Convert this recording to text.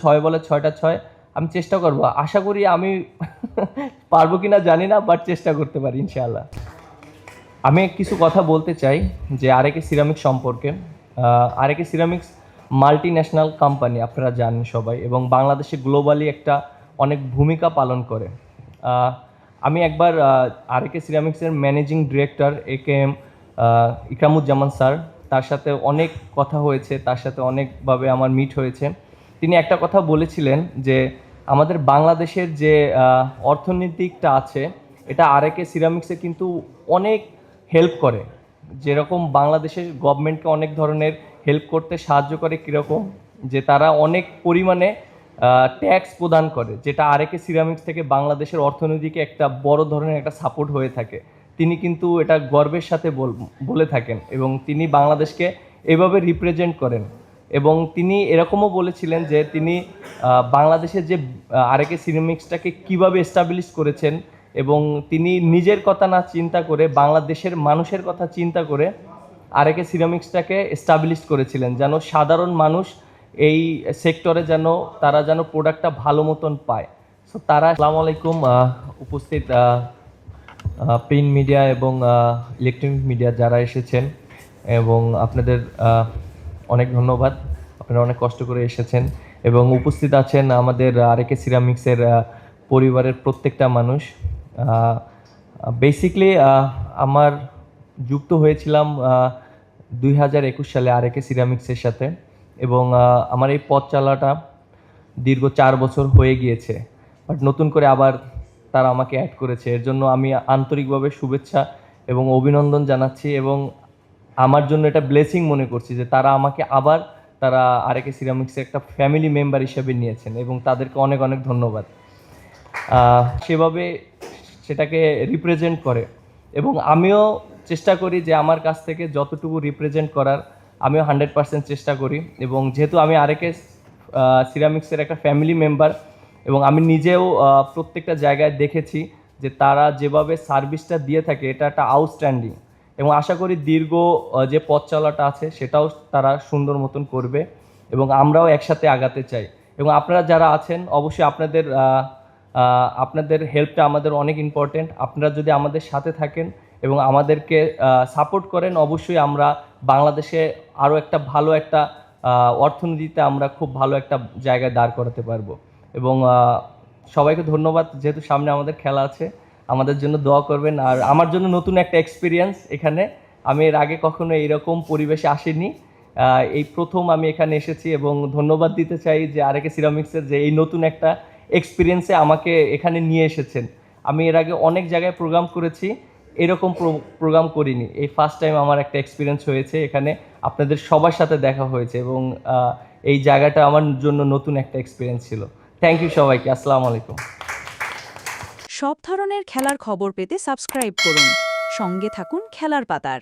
6 বলে 6টা 6 আমি চেষ্টা করব। আশা করি আমি পারবো কিনা জানি না, বাট চেষ্টা করতে পারি ইনশাআল্লাহ। আমি কিছু কথা বলতে চাই যে আরএকে সিরামিক্স সম্পর্কে। আরএকে সিরামিক্স মাল্টিন্যাশনাল কোম্পানি, আপনারা জানেন সবাই, এবং বাংলাদেশে গ্লোবালি একটা অনেক ভূমিকা পালন করে। আমি একবার আরএকে সিরামিক্সের managing director AKM Ikramuzzaman sir, তার সাথে অনেক কথা হয়েছে, তার সাথে অনেকভাবে আমার মিট হয়েছে। তিনি একটা কথা বলেছিলেন যে আমাদের বাংলাদেশের যে অর্থনীতিকটা আছে, এটা আরএকে সিরামিক্সে কিন্তু অনেক হেল্প করে। যেরকম বাংলাদেশের গভর্নমেন্টকে অনেক ধরনের হেল্প করতে সাহায্য করে, কীরকম যে তারা অনেক পরিমাণে ট্যাক্স প্রদান করে, যেটা আরএকে সিরামিক্স থেকে বাংলাদেশের অর্থনীতিকে একটা বড় ধরনের একটা সাপোর্ট হয়ে থাকে। তিনি কিন্তু এটা গর্বের সাথে বলে থাকেন, এবং তিনি বাংলাদেশকে এভাবে রিপ্রেজেন্ট করেন। এবং তিনি এরকমও বলেছিলেন যে তিনি বাংলাদেশের যে আরএকে সিরামিক্সটাকে কীভাবে এস্টাবলিশ করেছেন, এবং তিনি নিজের কথা না চিন্তা করে বাংলাদেশের মানুষের কথা চিন্তা করে আরএকে সিরামিক্সটাকে এস্টাবলিশ করেছিলেন, যেন সাধারণ মানুষ এই সেক্টরে তারা যেন প্রোডাক্টটা ভালো মতন পায়। সো তারা, আসসালামু আলাইকুম উপস্থিত প্রিন্ট মিডিয়া এবং ইলেকট্রনিক মিডিয়া যারা এসেছেন, এবং আপনাদের অনেক ধন্যবাদ, আপনারা অনেক কষ্ট করে এসেছেন। এবং উপস্থিত আছেন আমাদের আরএকে সিরামিক্সের পরিবারের প্রত্যেকটা মানুষ। বেসিকলি আমার যুক্ত হয়েছিলাম 2021 সালে আরএকে সিরামিক্সের সাথে, এবং আমার এই পথ চলাটা দীর্ঘ 4 বছর হয়ে গিয়েছে, বাট নতুন করে আবার তারা আমাকে অ্যাড করেছে। এর জন্য আমি আন্তরিকভাবে শুভেচ্ছা এবং অভিনন্দন জানাচ্ছি, এবং আমার জন্য এটা ব্লেসিং মনে করছি যে তারা আমাকে আবার আরএকে সিরামিক্সের একটা ফ্যামিলি মেম্বার হিসেবে নিয়েছেন, এবং তাদেরকে অনেক অনেক ধন্যবাদ। সেভাবে সেটাকে রিপ্রেজেন্ট করে, এবং আমিও চেষ্টা করি যে আমার কাছ থেকে যতটুকু রিপ্রেজেন্ট করার আমিও 100% চেষ্টা করি। এবং যেহেতু আমি আরএকে সিরামিক্সের একটা ফ্যামিলি মেম্বার, এবং আমি নিজেও প্রত্যেকটা জায়গায় দেখেছি যে তারা যেভাবে সার্ভিসটা দিয়ে থাকে, এটা একটা আউটস্ট্যান্ডিং, এবং আশা করি দীর্ঘ যে পথ চলাটা আছে সেটাও তারা সুন্দর মতন করবে, এবং আমরাও একসাথে আগাতে চাই। এবং আপনারা যারা আছেন, অবশ্যই আপনাদের হেল্পটা আমাদের অনেক ইম্পর্টেন্ট। আপনারা যদি আমাদের সাথে থাকেন এবং আমাদেরকে সাপোর্ট করেন, অবশ্যই আমরা বাংলাদেশে আরও একটা ভালো একটা অর্থনীতিতে আমরা খুব ভালো একটা জায়গায় দাঁড় করাতে পারবো। এবং সবাইকে ধন্যবাদ, যেহেতু সামনে আমাদের খেলা আছে, আমাদের জন্য দোয়া করবেন। আর আমার জন্য নতুন একটা এক্সপিরিয়েন্স এখানে, আমি এর আগে কখনো এইরকম পরিবেশে আসিনি, এই প্রথম আমি এখানে এসেছি, এবং ধন্যবাদ দিতে চাই যে আরএকে সিরামিক্সের যে এই নতুন একটা এক্সপিরিয়েন্সে আমাকে এখানে নিয়ে এসেছেন। আমি এর আগে অনেক জায়গায় প্রোগ্রাম করেছি, এরকম প্রোগ্রাম করিনি। এই ফার্স্ট টাইম আমার একটা এক্সপিরিয়েন্স হয়েছে এখানে, আপনাদের সবার সাথে দেখা হয়েছে, এবং এই জায়গাটা আমার জন্য নতুন একটা এক্সপিরিয়েন্স ছিল। থ্যাংক ইউ সবাইকে, আসসালামু আলাইকুম। সব ধরনের খেলার খবর পেতে সাবস্ক্রাইব করুন, সঙ্গে থাকুন খেলার পাতার।